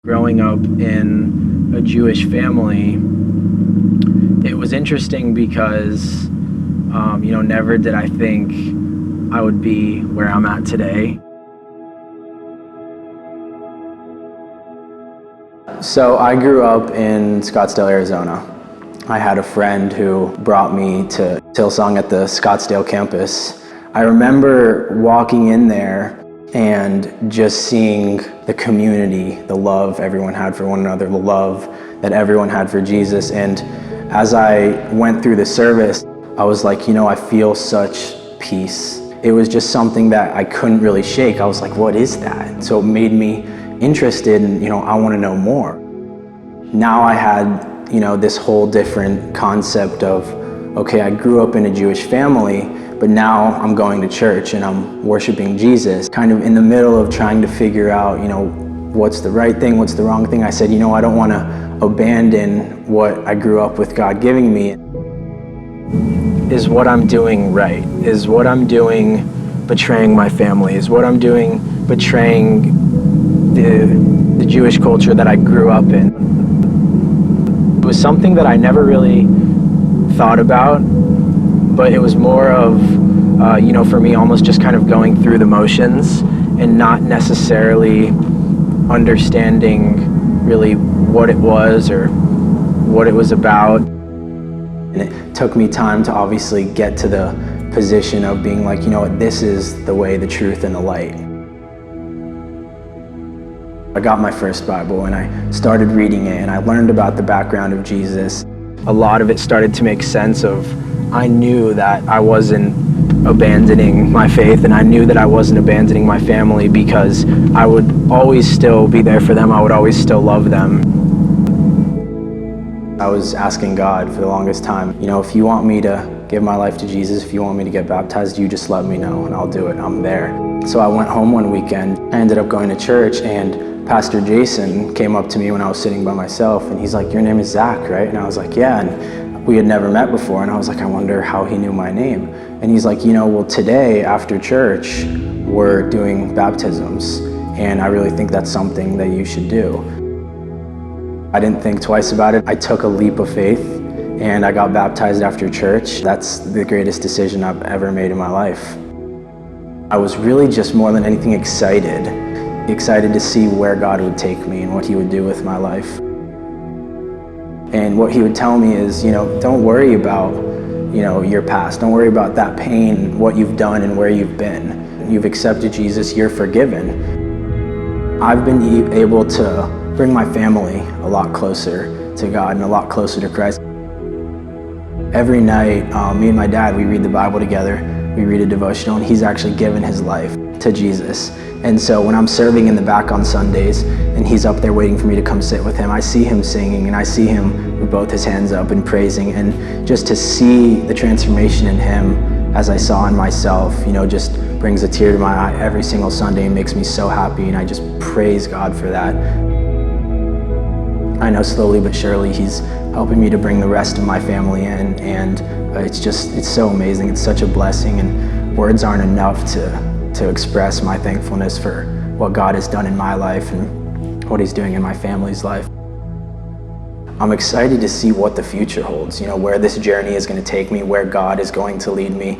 Growing up in a Jewish family, it was interesting because, never did I think I would be where I'm at today. So I grew up in Scottsdale, Arizona. I had a friend who brought me to Hillsong at the Scottsdale campus. I remember walking in there and just seeing the community, the love everyone had for one another, the love that everyone had for Jesus. And as I went through the service, I was like, I feel such peace. It was just something that I couldn't really shake. I was like, what is that? So it made me interested and, I want to know more. Now I had, this whole different concept of, okay, I grew up in a Jewish family, but now I'm going to church and I'm worshiping Jesus. Kind of in the middle of trying to figure out, what's the right thing, what's the wrong thing. I said, I don't want to abandon what I grew up with God giving me. Is what I'm doing right? Is what I'm doing betraying my family? Is what I'm doing betraying the Jewish culture that I grew up in? It was something that I never really thought about, but it was more of, for me, almost just kind of going through the motions and not necessarily understanding really what it was or what it was about. And it took me time to obviously get to the position of being like, this is the way, the truth, and the light. I got my first Bible and I started reading it and I learned about the background of Jesus. A lot of it started to make sense of, I knew that I wasn't abandoning my faith and I knew that I wasn't abandoning my family because I would always still be there for them. I would always still love them. I was asking God for the longest time, if you want me to give my life to Jesus, if you want me to get baptized, you just let me know and I'll do it. I'm there. So I went home one weekend. I ended up going to church and Pastor Jason came up to me when I was sitting by myself and he's like, your name is Zack, right? And I was like, yeah. And we had never met before. And I was like, I wonder how he knew my name. And he's like, well, today after church, we're doing baptisms. And I really think that's something that you should do. I didn't think twice about it. I took a leap of faith and I got baptized after church. That's the greatest decision I've ever made in my life. I was really just more than anything excited to see where God would take me and what he would do with my life. And what he would tell me is, don't worry about, your past. Don't worry about that pain, what you've done and where you've been. You've accepted Jesus, you're forgiven. I've been able to bring my family a lot closer to God and a lot closer to Christ. Every night, me and my dad, we read the Bible together. We read a devotional and he's actually given his life to Jesus. And so when I'm serving in the back on Sundays and he's up there waiting for me to come sit with him, I see him singing and I see him with both his hands up and praising. And just to see the transformation in him as I saw in myself, just brings a tear to my eye every single Sunday and makes me so happy. And I just praise God for that. I know slowly but surely he's helping me to bring the rest of my family in. And it's so amazing. It's such a blessing and words aren't enough to express my thankfulness for what God has done in my life and what he's doing in my family's life. I'm excited to see what the future holds, where this journey is going to take me, where God is going to lead me.